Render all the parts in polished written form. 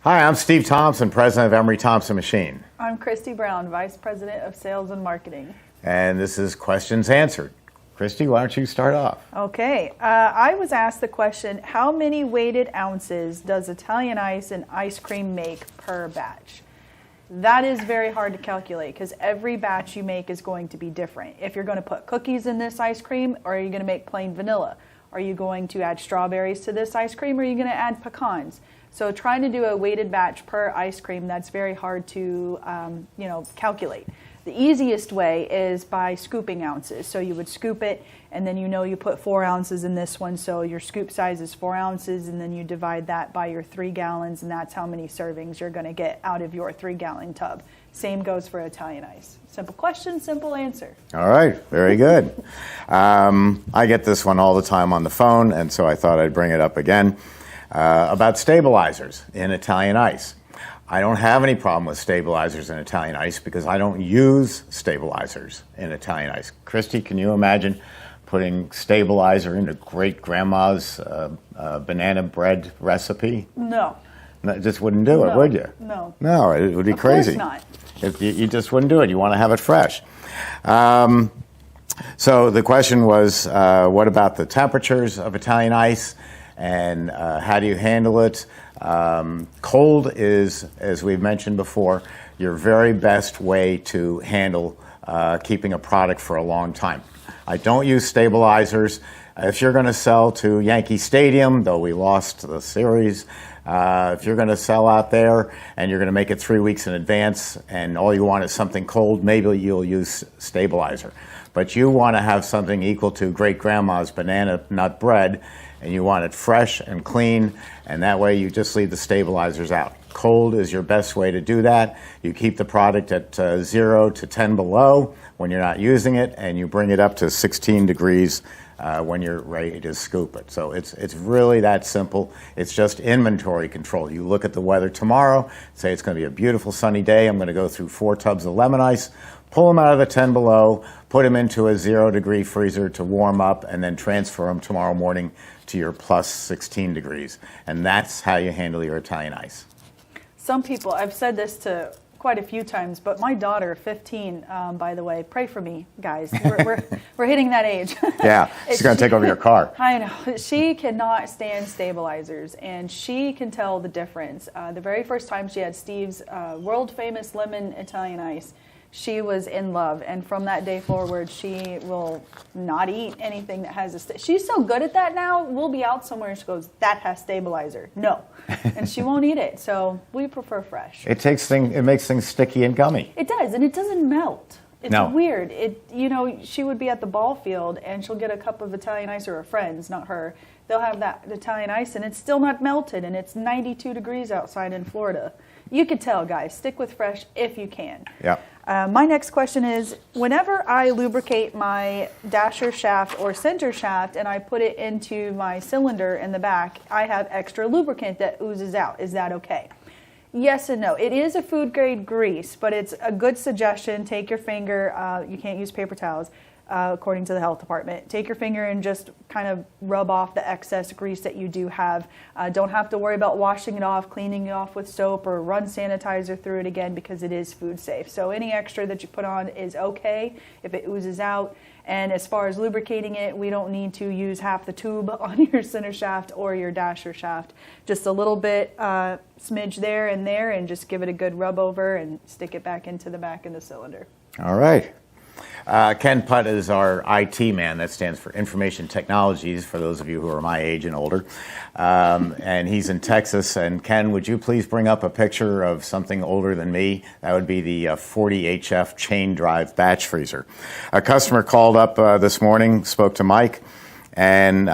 Hi, I'm Steve Thompson, president of Emery Thompson Machine. I'm Christy Brown, vice president of sales and marketing. And this is Questions Answered. Christy, why don't you start off? Okay, I was asked the question, how many weighted ounces does Italian ice and ice cream make per batch? That is very hard to calculate because every batch you make is going to be different. If you're going to put cookies in this ice cream, or are you going to make plain vanilla? Are you going to add strawberries to this ice cream, or are you going to add pecans? So trying to do a weighted batch per ice cream, that's very hard to calculate. The easiest way is by scooping ounces. So you would scoop it, and then you put 4 ounces in this one, so your scoop size is 4 ounces, and then you divide that by your 3 gallons, and that's how many servings you're going to get out of your 3-gallon tub. Same goes for Italian ice. Simple question, simple answer. All right, very good. I get this one all the time on the phone, and so I thought I'd bring it up again. About stabilizers in Italian ice. I don't have any problem with stabilizers in Italian ice because I don't use stabilizers in Italian ice. Christy, can you imagine putting stabilizer into great-grandma's banana bread recipe? No. No, just wouldn't do it, would you? No. No, it would be crazy. Of course not. You just wouldn't do it. You want to have it fresh. So the question was, what about the temperatures of Italian ice? And how do you handle it? Cold is, as we've mentioned before, your very best way to handle keeping a product for a long time. I don't use stabilizers. If you're going to sell to Yankee Stadium, though we lost the series, if you're going to sell out there and you're going to make it 3 weeks in advance and all you want is something cold, maybe you'll use stabilizer. But you want to have something equal to great-grandma's banana nut bread, and you want it fresh and clean, and that way you just leave the stabilizers out. Cold is your best way to do that. You keep the product at 0 to 10 below when you're not using it, and you bring it up to 16 degrees when you're ready to scoop it. So it's really that simple. It's just inventory control. You look at the weather tomorrow, say it's going to be a beautiful sunny day. I'm going to go through 4 tubs of lemon ice, pull them out of the 10 below, put them into a 0-degree freezer to warm up, and then transfer them tomorrow morning to your plus 16 degrees. And that's how you handle your Italian ice. Some people, I've said this to quite a few times, but my daughter, 15, by the way, pray for me, guys. We're hitting that age. Yeah, she's going to take over your car. I know. She cannot stand stabilizers, and she can tell the difference. The very first time she had Steve's world-famous lemon Italian ice, she was in love, and from that day forward, she will not eat anything that has a she's so good at that now, we'll be out somewhere and she goes, that has stabilizer. No. And she won't eat it, so we prefer fresh. It makes things sticky and gummy. It does, and it doesn't melt. It's no. Weird. She would be at the ball field, and she'll get a cup of Italian ice, or her friends, not her. They'll have that Italian ice, and it's still not melted, and it's 92 degrees outside in Florida. You could tell, guys. Stick with fresh if you can. Yeah. My next question is, whenever I lubricate my dasher shaft or center shaft and I put it into my cylinder in the back, I have extra lubricant that oozes out. Is that okay? Yes and no. It is a food-grade grease, but it's a good suggestion. Take your finger. You can't use paper towels, according to the health department. Take your finger and just kind of rub off the excess grease that you do have. Don't have to worry about washing it off, cleaning it off with soap, or run sanitizer through it again because it is food safe. So any extra that you put on is okay if it oozes out. And as far as lubricating it, we don't need to use half the tube on your center shaft or your dasher shaft. Just a little bit, smidge there, and just give it a good rub over and stick it back into the back of the cylinder. All right. Ken Putt is our IT man. That stands for Information Technologies, for those of you who are my age and older. And he's in Texas. And Ken, would you please bring up a picture of something older than me? That would be the 40HF chain drive batch freezer. A customer called up this morning, spoke to Mike, and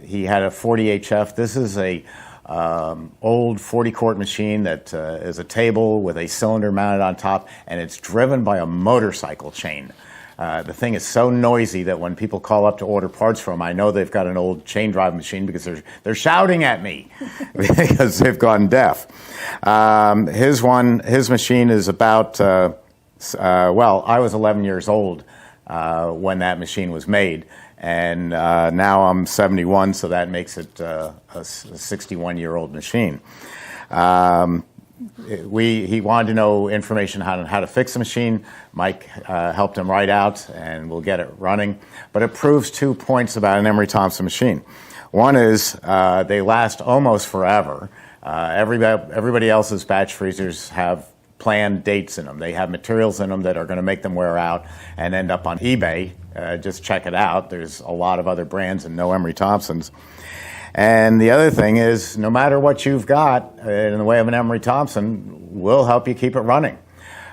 he had a 40HF. This is a old 40-quart machine that is a table with a cylinder mounted on top, and it's driven by a motorcycle chain. The thing is so noisy that when people call up to order parts from them, I know they've got an old chain drive machine because they're shouting at me because they've gone deaf. His machine is about Well, I was 11 years old when that machine was made, and now I'm 71, so that makes it a 61-year-old machine. He wanted to know information on how to fix the machine. Mike helped him right out, and we'll get it running. But it proves 2 points about an Emery Thompson machine. One is they last almost forever. Everybody else's batch freezers have planned dates in them. They have materials in them that are going to make them wear out and end up on eBay. Just check it out. There's a lot of other brands and no Emery Thompsons. And the other thing is, no matter what you've got in the way of an Emery Thompson, we'll help you keep it running.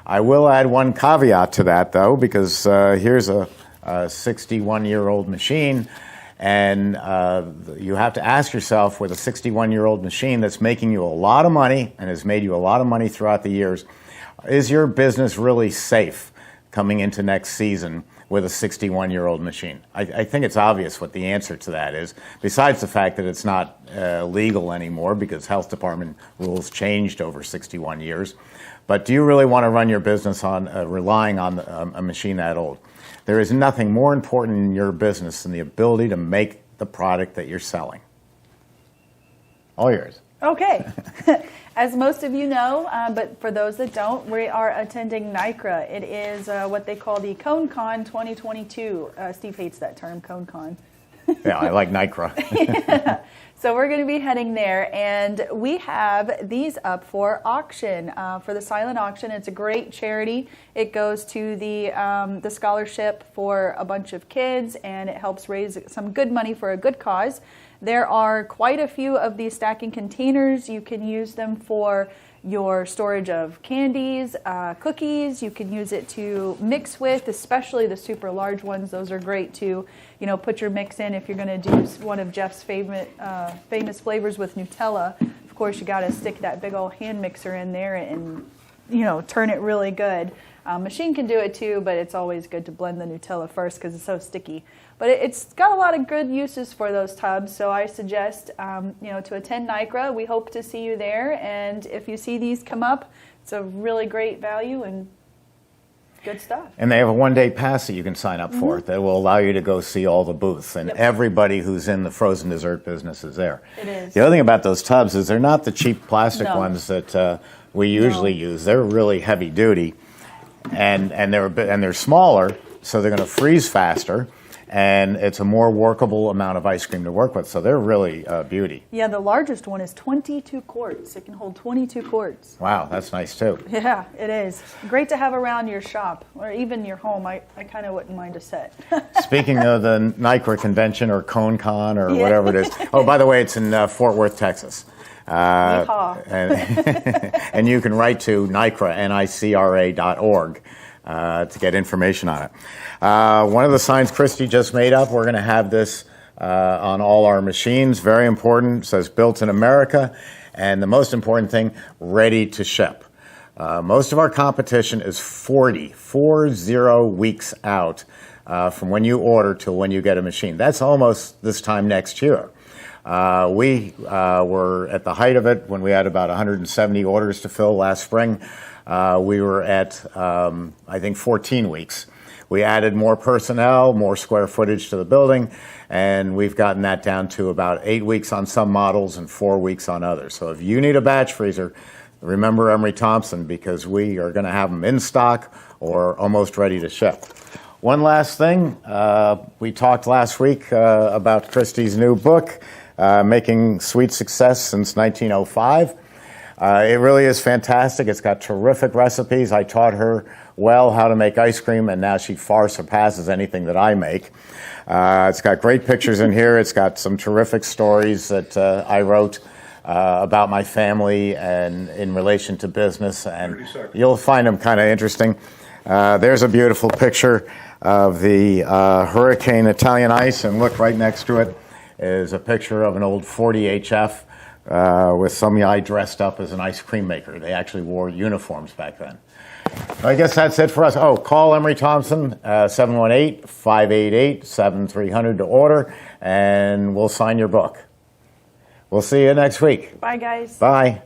I will add one caveat to that, though, because here's a 61-year-old machine, and you have to ask yourself, with a 61-year-old machine that's making you a lot of money and has made you a lot of money throughout the years, is your business really safe coming into next season with a 61-year-old machine? I think it's obvious what the answer to that is, besides the fact that it's not legal anymore because health department rules changed over 61 years. But do you really want to run your business on relying on a machine that old? There is nothing more important in your business than the ability to make the product that you're selling. All yours. Okay. As most of you know, but for those that don't, we are attending NICRA. It is what they call the ConeCon 2022. Steve hates that term, ConeCon. Yeah, I like NICRA. Yeah. So we're going to be heading there, and we have these up for auction, for the silent auction. It's a great charity. It goes to the scholarship for a bunch of kids, and it helps raise some good money for a good cause. There are quite a few of these stacking containers. You can use them for your storage of candies, cookies. You can use it to mix with, especially the super large ones. Those are great to, put your mix in if you're going to do one of Jeff's famous flavors with Nutella. Of course, you got to stick that big old hand mixer in there and, turn it really good. Machine can do it too, but it's always good to blend the Nutella first because it's so sticky. But it's got a lot of good uses for those tubs, so I suggest to attend NICRA. We hope to see you there, and if you see these come up, it's a really great value and good stuff. And they have a one-day pass that you can sign up for that will allow you to go see all the booths, and everybody who's in the frozen dessert business is there. It is. The other thing about those tubs is they're not the cheap plastic ones that we usually use. They're really heavy duty, and they're smaller, so they're going to freeze faster. And it's a more workable amount of ice cream to work with, so they're really a beauty. Yeah, the largest one is 22 quarts. It can hold 22 quarts. Wow, that's nice too. Yeah, it is. Great to have around your shop, or even your home. I kind of wouldn't mind a set. Speaking of the NICRA convention, or ConeCon, or whatever it is. Oh, by the way, it's in Fort Worth, Texas. And you can write to NICRA, NICRA.org. To get information on it. One of the signs Christy just made up, we're going to have this on all our machines. Very important. It says built in America. And the most important thing, ready to ship. Most of our competition is 40 weeks out from when you order till when you get a machine. That's almost this time next year. We were at the height of it when we had about 170 orders to fill last spring. We were at, I think, 14 weeks. We added more personnel, more square footage to the building, and we've gotten that down to about 8 weeks on some models and 4 weeks on others. So if you need a batch freezer, remember Emery Thompson, because we are going to have them in stock or almost ready to ship. One last thing, we talked last week about Christy's new book, Making Sweet Success Since 1905. It really is fantastic. It's got terrific recipes. I taught her well how to make ice cream, and now she far surpasses anything that I make. It's got great pictures in here. It's got some terrific stories that I wrote about my family and in relation to business, and you'll find them kind of interesting. There's a beautiful picture of the Hurricane Italian ice, and look, right next to it is a picture of an old 40 HF with some guy dressed up as an ice cream maker. They actually wore uniforms back then. I guess that's it for us. Oh, call Emery Thompson, 718-588-7300 to order, and we'll sign your book. We'll see you next week. Bye, guys. Bye.